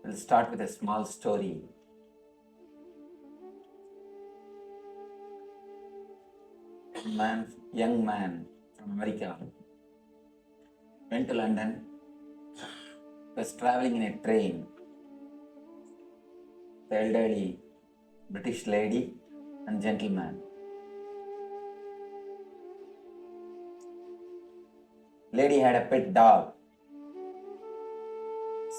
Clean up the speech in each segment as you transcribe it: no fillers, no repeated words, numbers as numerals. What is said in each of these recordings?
We'll start with a small story. Young man from America went to London, was traveling in a train. The elderly British lady and gentleman. Lady had a pet dog.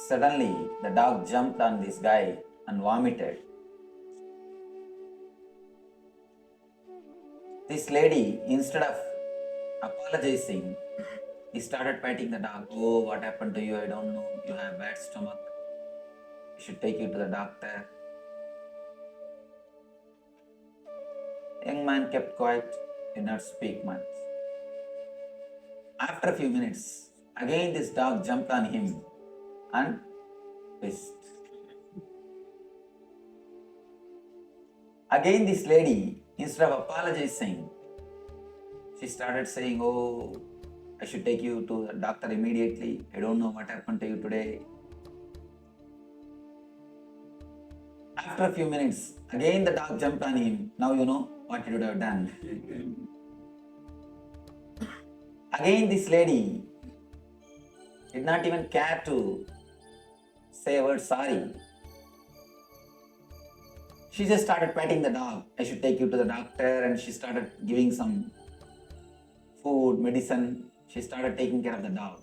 Suddenly, the dog jumped on this guy and vomited. This lady, instead of apologizing, he started patting the dog. Oh, what happened to you? I don't know. You have bad stomach. I should take you to the doctor. Young man kept quiet, did not speak much. After a few minutes, again this dog jumped on him and pissed. Again this lady, instead of apologizing, she started saying, oh, I should take you to the doctor immediately. I don't know what happened to you today. After a few minutes, again the dog jumped on him. Now you know what you would have done. Again this lady did not even care to say a word sorry. She just started patting the dog. I should take you to the doctor, and she started giving some food, medicine. She started taking care of the dog.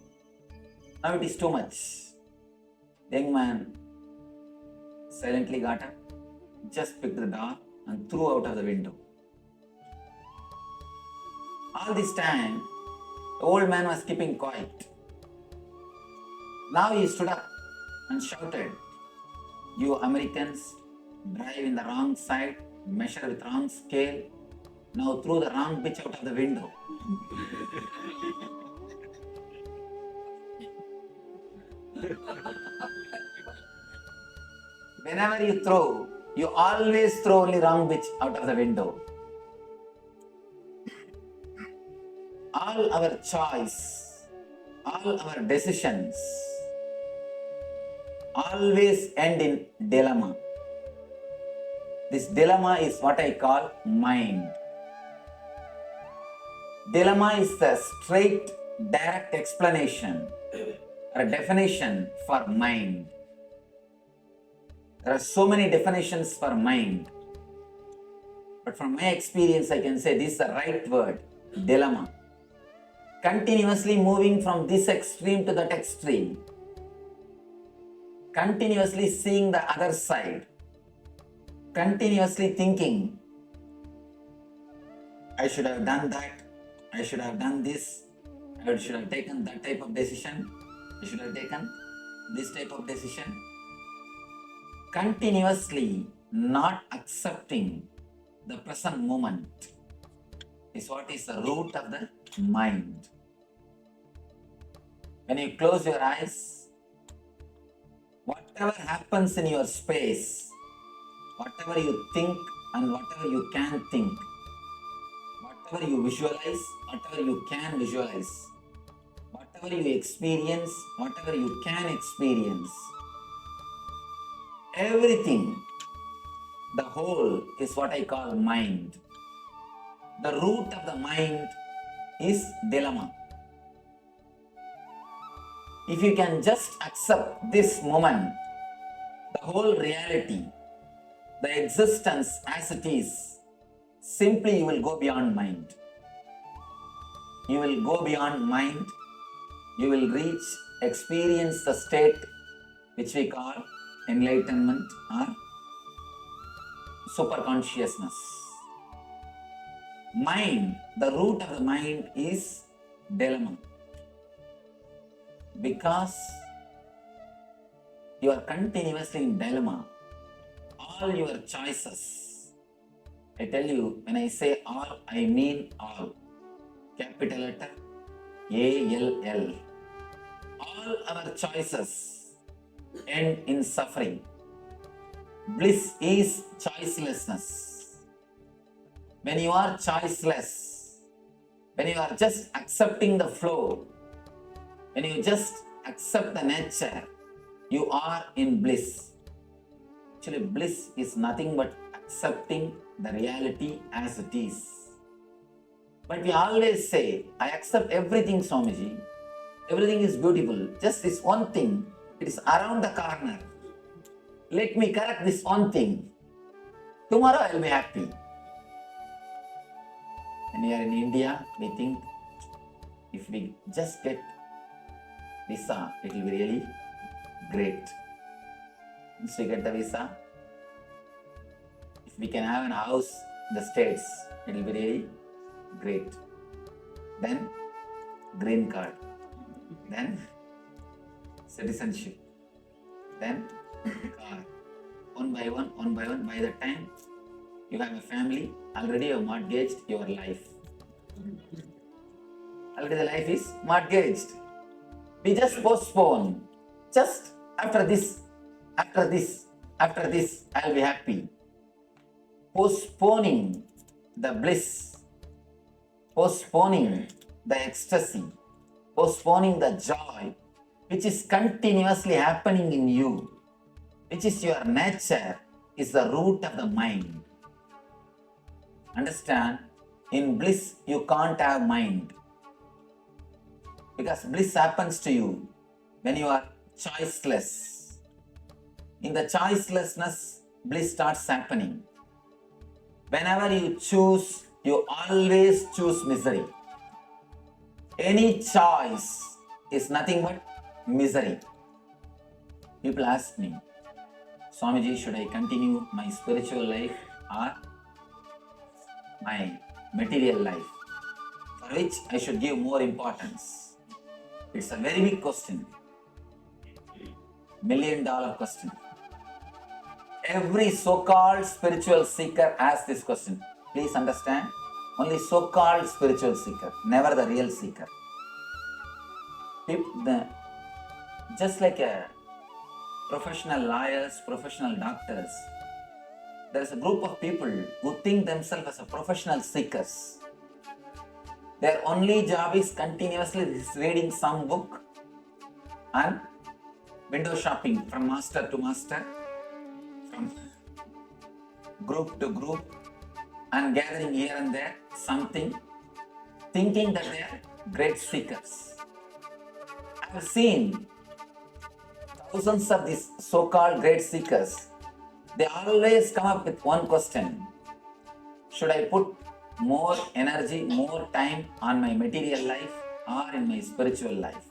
Now it is too much. The young man silently got up, just picked the dog and threw out of the window. All this time, the old man was keeping quiet. Now he stood up and shouted, you Americans drive in the wrong side, measure with wrong scale, now threw the wrong bitch out of the window. Whenever you throw, you always throw only wrong bitch out of the window. All our choice, all our decisions always end in dilemma. This dilemma is what I call mind. Dilemma is the straight, direct explanation or a definition for mind. There are so many definitions for mind. But from my experience, I can say this is the right word, dilemma. Continuously moving from this extreme to that extreme. Continuously seeing the other side. Continuously thinking, I should have done that. I should have done this. I should have taken that type of decision. I should have taken this type of decision. Continuously not accepting the present moment is what is the root of the mind. When you close your eyes, whatever happens in your space, whatever you think and whatever you can think, whatever you visualize, whatever you can visualize, whatever you experience, whatever you can experience, everything, the whole is what I call mind. The root of the mind is dilemma. If you can just accept this moment, the whole reality, the existence as it is, simply you will go beyond mind. You will go beyond mind. You will experience the state which we call enlightenment or superconsciousness. Mind, the root of the mind is dilemma. Because you are continuously in dilemma, all your choices, I tell you, when I say all, I mean all. Capital letter ALL. All our choices end in suffering. Bliss is choicelessness. When you are choiceless, when you are just accepting the flow, when you just accept the nature, You are in bliss. Actually, bliss is nothing but accepting the reality as it is. But we always say, I accept everything, Swamiji. Everything is beautiful. Just this one thing, it is around the corner. Let me correct this one thing. Tomorrow I will be happy. When we are in India, we think if we just get visa, it will be really great. Once we get the visa, if we can have a house in the States, it will be really great. Then green card, then citizenship, then car. One by one, by the time you have a family, already you have mortgaged your life. Already the life is mortgaged. We just postpone. Just after this, I'll be happy. Postponing the bliss, postponing the ecstasy, postponing the joy, which is continuously happening in you, which is your nature, is the root of the mind. Understand? In bliss, you can't have mind. Because bliss happens to you when you are choiceless. In the choicelessness, bliss starts happening. Whenever you choose, you always choose misery. Any choice is nothing but misery. People ask me, Swamiji, should I continue my spiritual life or my material life? For which I should give more importance? It's a very big question. $1 million question. Every so-called spiritual seeker asks this question. Please understand, only so-called spiritual seeker, never the real seeker. Just like professional lawyers, professional doctors, there is a group of people who think themselves as a professional seekers. Their only job is continuously reading some book and window shopping from master to master, from group to group, and gathering here and there something, thinking that they are great seekers. I have seen thousands of these so-called great seekers. They always come up with one question. Should I put more energy, more time on my material life or in my spiritual life?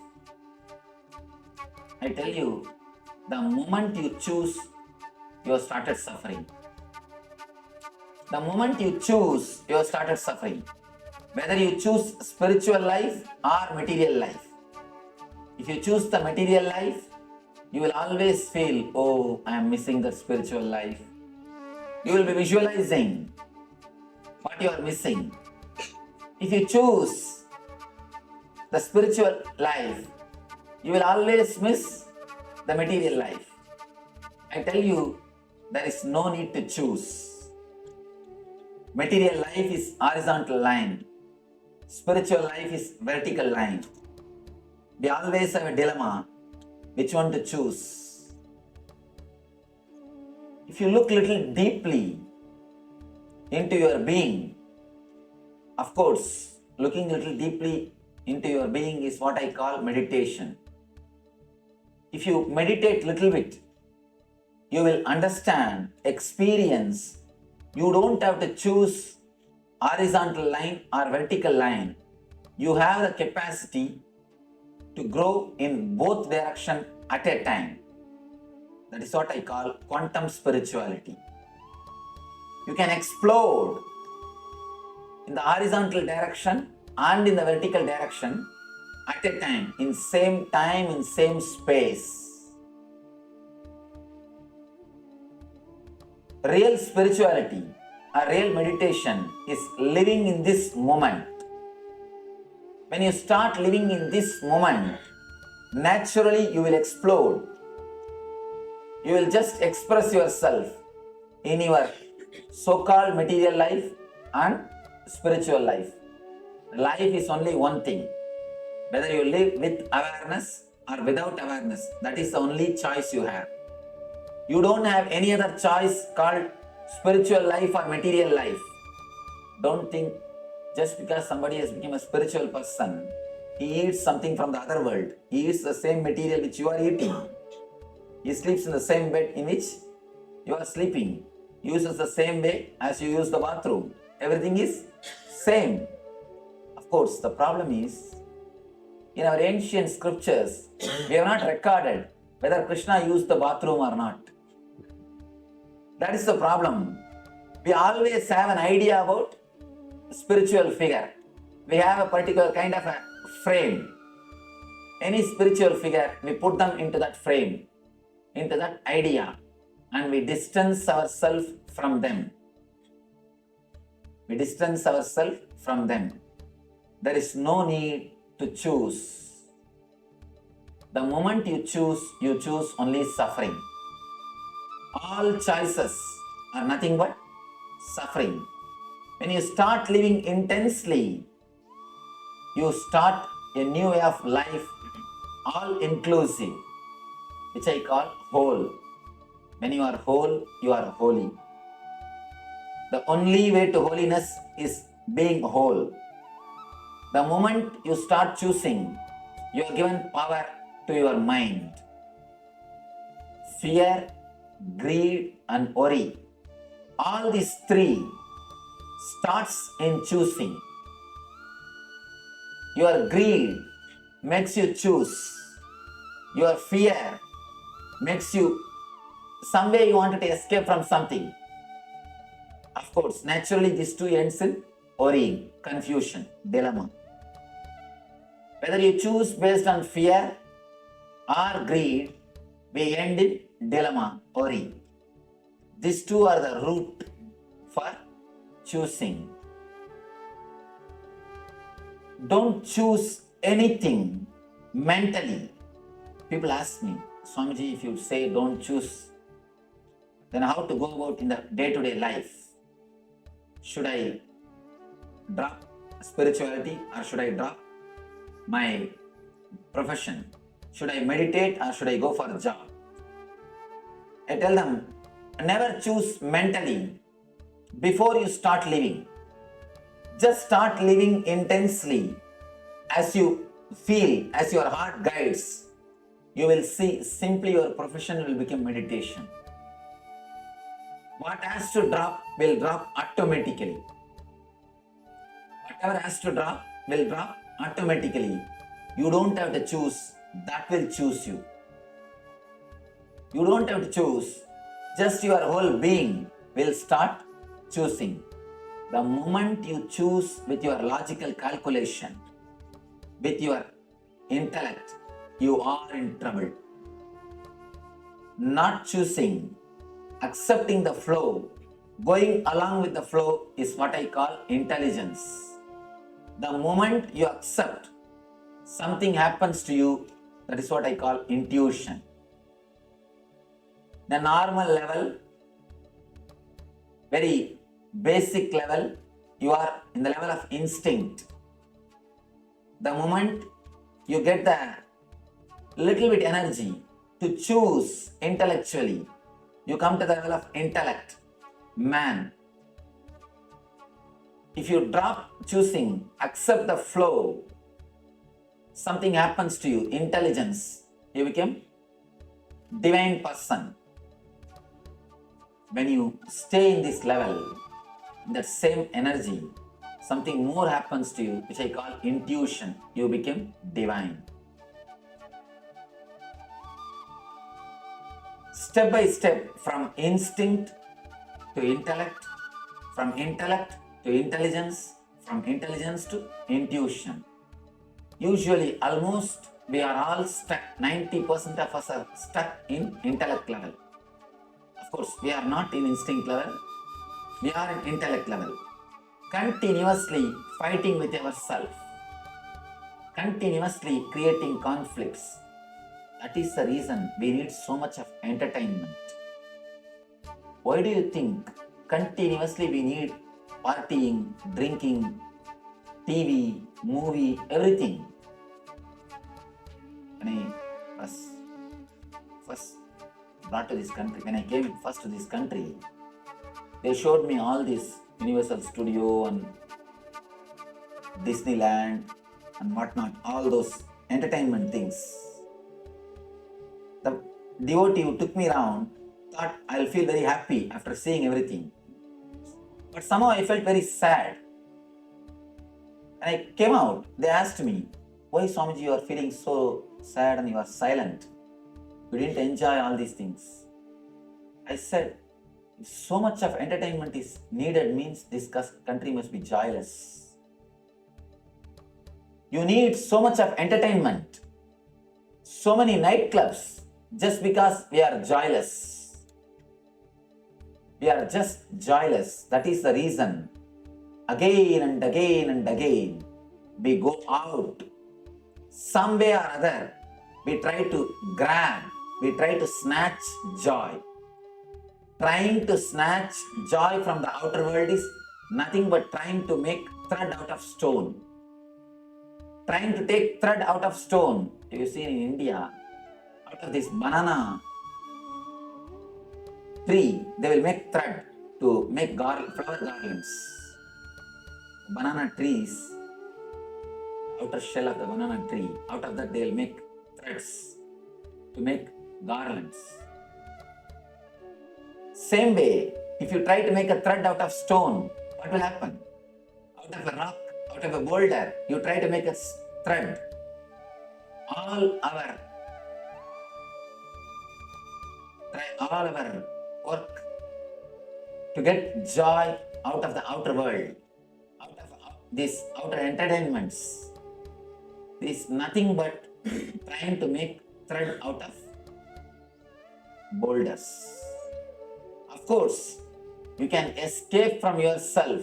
I tell you, the moment you choose, you have started suffering. The moment you choose, you have started suffering. Whether you choose spiritual life or material life. If you choose the material life, you will always feel, oh, I am missing the spiritual life. You will be visualizing what you are missing. If you choose the spiritual life, you will always miss the material life. I tell you, there is no need to choose. Material life is horizontal line. Spiritual life is vertical line. We always have a dilemma, which one to choose. If you look little deeply into your being, of course, looking little deeply into your being is what I call meditation. If you meditate little bit, you will understand, experience. You don't have to choose horizontal line or vertical line. You have the capacity to grow in both directions at a time. That is what I call quantum spirituality. You can explode in the horizontal direction and in the vertical direction at a time, in same space. Real spirituality or real meditation is living in this moment. When you start living in this moment, naturally you will explode. You will just express yourself in your so-called material life and spiritual life. Life is only one thing. Whether you live with awareness or without awareness. That is the only choice you have. You don't have any other choice called spiritual life or material life. Don't think just because somebody has become a spiritual person, he eats something from the other world. He eats the same material which you are eating. He sleeps in the same bed in which you are sleeping. Uses the same way as you use the bathroom. Everything is same. Of course, the problem is, in our ancient scriptures, we have not recorded whether Krishna used the bathroom or not. That is the problem. We always have an idea about spiritual figure. We have a particular kind of a frame. Any spiritual figure, we put them into that frame, into that idea, and we distance ourselves from them. We distance ourselves from them. There is no need to choose. The moment you choose only suffering. All choices are nothing but suffering. When you start living intensely, you start a new way of life, all inclusive, which I call whole. When you are whole, you are holy. The only way to holiness is being whole. The moment you start choosing, you are given power to your mind. Fear, greed, and worry. All these three starts in choosing. Your greed makes you choose. Your fear makes you, some way you wanted to escape from something. Of course, naturally these two ends in worrying, confusion, dilemma. Whether you choose based on fear or greed, we end in dilemma, worry. These two are the root for choosing. Don't choose anything mentally. People ask me, Swamiji, if you say don't choose, then how to go about in the day-to-day life? Should I drop spirituality or should I drop my profession? Should I meditate or should I go for a job? I tell them, never choose mentally before you start living. Just start living intensely. As you feel, as your heart guides, you will see simply your profession will become meditation. What has to drop will drop automatically. Whatever has to drop will drop automatically. You don't have to choose, that will choose you. You don't have to choose, just your whole being will start choosing. The moment you choose with your logical calculation, with your intellect, you are in trouble. Not choosing, accepting the flow, going along with the flow is what I call intelligence. The moment you accept, something happens to you, that is what I call intuition. The normal level, very basic level, you are in the level of instinct. The moment you get the little bit energy to choose intellectually, you come to the level of intellect, man. If you drop choosing, accept the flow, something happens to you, intelligence, you become divine person. When you stay in this level, in that same energy, something more happens to you, which I call intuition. You become divine. Step by step, from instinct to intellect, from intellect to intelligence, from intelligence to intuition. Usually, almost we are all stuck, 90% of us are stuck in intellect level. Of course, we are not in instinct level, we are in intellect level. Continuously fighting with yourself, continuously creating conflicts. That is the reason we need so much of entertainment. Why do you think continuously we need partying, drinking, TV, movie, everything? When I was first brought to this country, when I came first to this country, they showed me all this Universal Studio and Disneyland and whatnot, all those entertainment things. The devotee who took me around thought I'll feel very happy after seeing everything. But somehow I felt very sad. When I came out, they asked me, why Swamiji you are feeling so sad and you are silent? You didn't enjoy all these things. I said, if so much of entertainment is needed means this country must be joyless. You need so much of entertainment, so many nightclubs, just because we are joyless. We are just joyless. That is the reason. Again and again and again, we go out. Some way or other, we try to grab, we try to snatch joy. Trying to snatch joy from the outer world is nothing but trying to make thread out of stone. Trying to take thread out of stone. You see in India, out of this banana tree, they will make thread to make flower garlands. Banana trees, outer shell of the banana tree, out of that they will make threads to make garlands. Same way, if you try to make a thread out of stone, what will happen? Out of a rock, out of a boulder, you try to make a thread. All our work to get joy out of the outer world, out of these outer entertainments, is nothing but trying to make thread out of boulders. Of course, you can escape from yourself.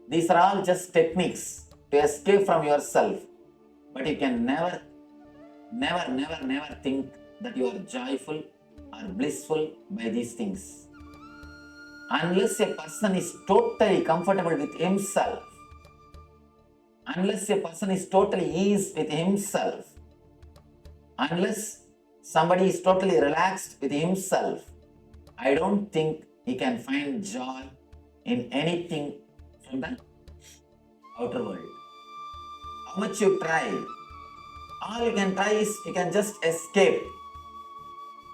These are all just techniques to escape from yourself. But you can never think that you are joyful or blissful by these things. Unless a person is totally comfortable with himself, unless a person is totally eased with himself, unless somebody is totally relaxed with himself, I don't think he can find joy in anything from the outer world. How much you try, all you can try is you can just escape.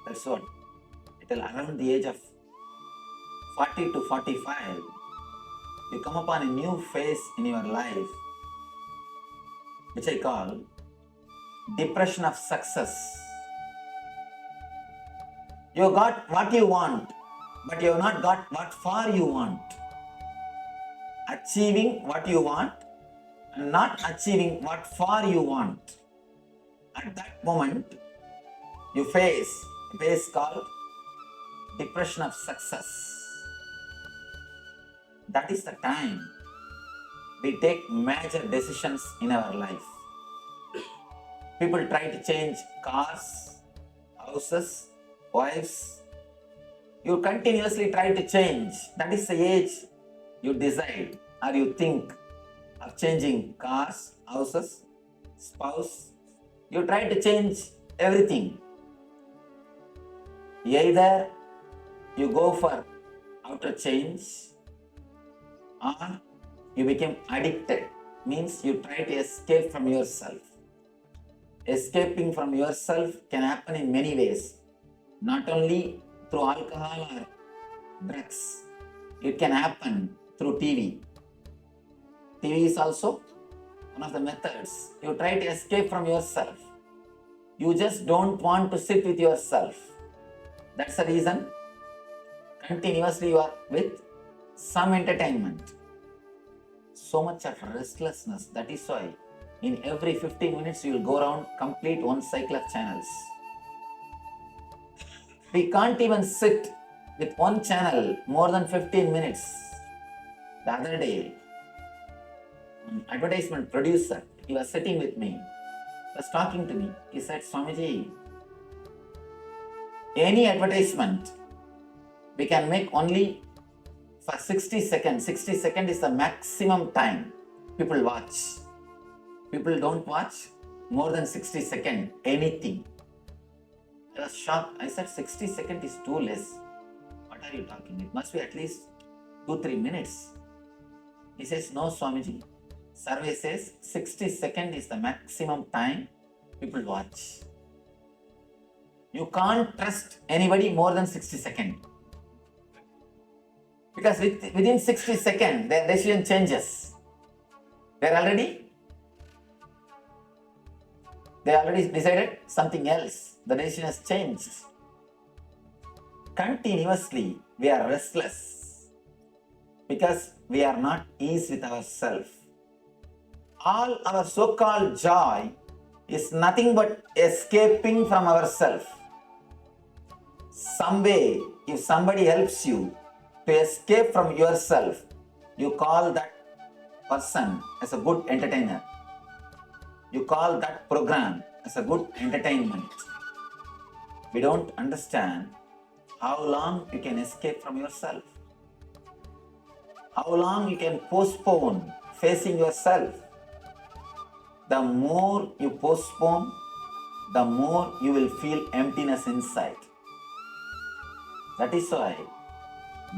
That's what. Until around the age of 40 to 45, you come upon a new phase in your life, which I call depression of success. You got what you want, but you have not got what far you want. Achieving what you want and not achieving what far you want. At that moment, you face a phase called depression of success. That is the time we take major decisions in our life. People try to change cars, houses, wives. You continuously try to change. That is the age you decide or you think of changing cars, houses, spouse. You try to change everything. Either you go for outer change or you become addicted. Means you try to escape from yourself. Escaping from yourself can happen in many ways. Not only through alcohol or drugs. It can happen through TV. TV is also one of the methods. You try to escape from yourself. You just don't want to sit with yourself. That's the reason continuously you are with some entertainment. So much of restlessness. That is why in every 15 minutes you will go around, complete one cycle of channels. We can't even sit with one channel more than 15 minutes. The other day, an advertisement producer, he was sitting with me, was talking to me. He said, Swamiji, any advertisement we can make only for 60 seconds. 60 seconds is the maximum time people watch. People don't watch more than 60 seconds anything. I was shocked. I said 60 seconds is too less. What are you talking? It must be at least 2-3 minutes. He says, no, Swamiji. Survey says 60 seconds is the maximum time people watch. You can't trust anybody more than 60 seconds. Because within 60 seconds, their decision changes. They already decided something else. The decision has changed. Continuously, we are restless because we are not ease with ourselves. All our so-called joy is nothing but escaping from ourselves. Some way, if somebody helps you to escape from yourself, you call that person as a good entertainer. You call that program as a good entertainment. We don't understand how long you can escape from yourself. How long you can postpone facing yourself. The more you postpone, the more you will feel emptiness inside. That is why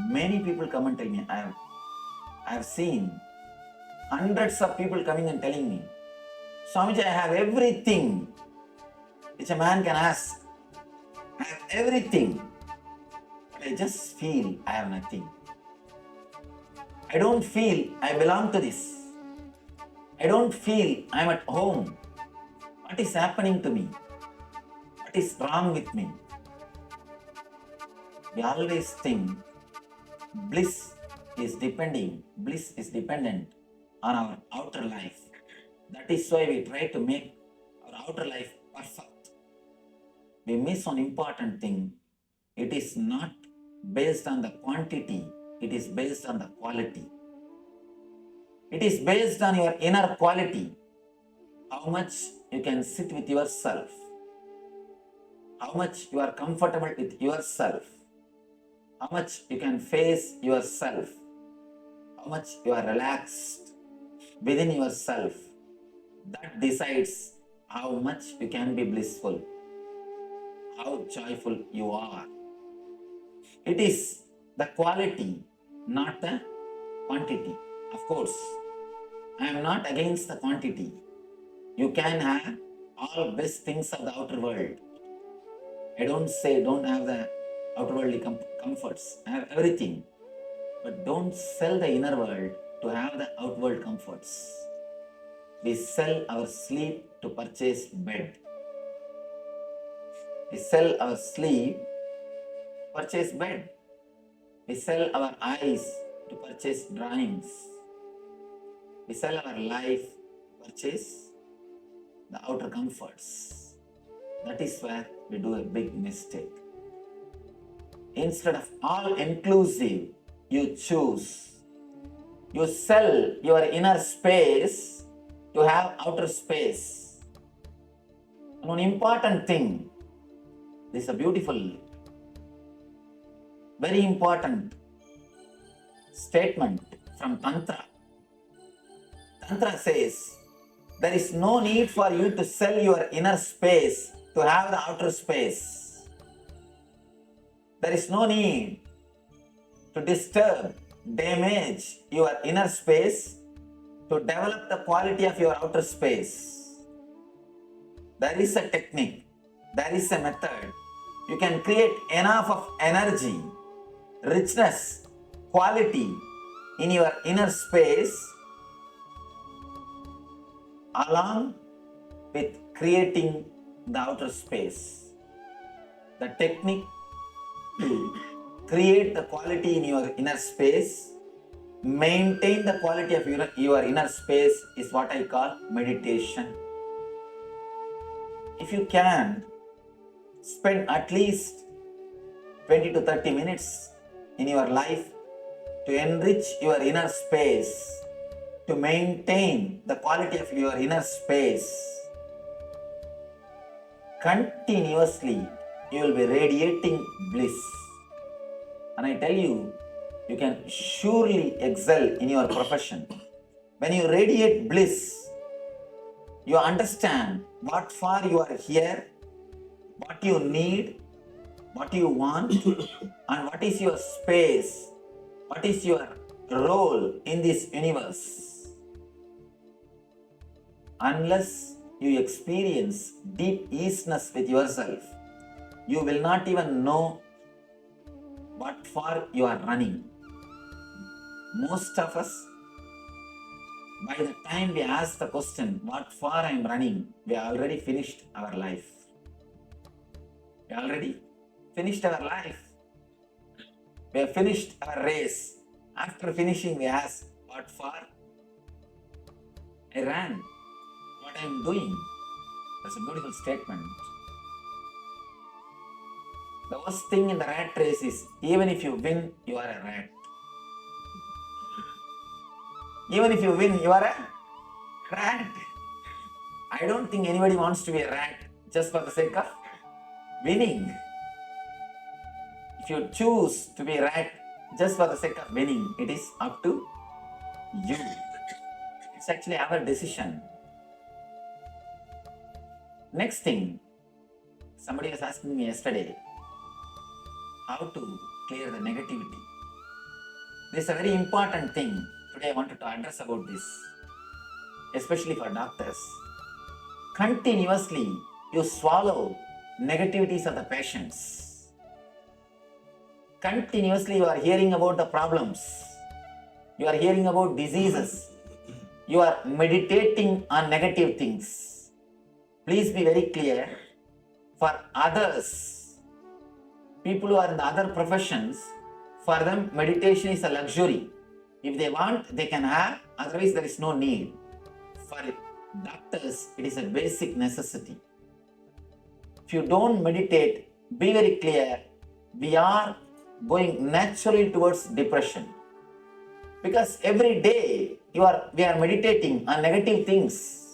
many people come and tell me, I have seen hundreds of people coming and telling me, Swamiji, I have everything which a man can ask. I have everything, but I just feel I have nothing. I don't feel I belong to this. I don't feel I am at home. What is happening to me? What is wrong with me? We always think bliss is dependent on our outer life. That is why we try to make our outer life perfect. We miss one important thing. It is not based on the quantity, it is based on the quality. It is based on your inner quality. How much you can sit with yourself. How much you are comfortable with yourself. How much you can face yourself. How much you are relaxed within yourself. That decides how much you can be blissful. How joyful you are. It is the quality, not the quantity. Of course, I am not against the quantity. You can have all best things of the outer world. I don't say don't have the outer worldly comforts. Have everything. But don't sell the inner world to have the outward comforts. We sell our sleep to purchase bed. We sell our sleep to purchase bed. We sell our eyes to purchase drawings. We sell our life to purchase the outer comforts. That is where we do a big mistake. Instead of all inclusive, you choose. You sell your inner space to have outer space. And one important thing, this is a beautiful, very important statement from Tantra. Tantra says, there is no need for you to sell your inner space to have the outer space. There is no need to disturb, damage your inner space to develop the quality of your outer space. There is a technique, there is a method. You can create enough of energy, richness, quality in your inner space along with creating the outer space. The technique to create the quality in your inner space, maintain the quality of your inner space is what I call meditation. If you can spend at least 20 to 30 minutes in your life to enrich your inner space, to maintain the quality of your inner space, continuously you will be radiating bliss. And I tell you, you can surely excel in your profession. When you radiate bliss, you understand what for you are here, what you need, what you want, and what is your space, what is your role in this universe. Unless you experience deep easiness with yourself, you will not even know what for you are running. Most of us, by the time we ask the question, what for I am running, we have already finished our life. We already finished our life. We have finished our race. After finishing, we ask, what for? I ran. What I am doing? That's a beautiful statement. The worst thing in the rat race is, even if you win, you are a rat. Even if you win, you are a rat. I don't think anybody wants to be a rat just for the sake of winning. If you choose to be a rat just for the sake of winning, it is up to you. It's actually our decision. Next thing, somebody was asking me yesterday, how to clear the negativity. This is a very important thing. Today I wanted to address about this, especially for doctors. Continuously, you swallow negativities of the patients. Continuously, you are hearing about the problems. You are hearing about diseases. You are meditating on negative things. Please be very clear. For others, people who are in the other professions, for them, meditation is a luxury. If they want, they can have, otherwise there is no need. For doctors, it is a basic necessity. If you don't meditate, be very clear, we are going naturally towards depression. Because every day we are meditating on negative things.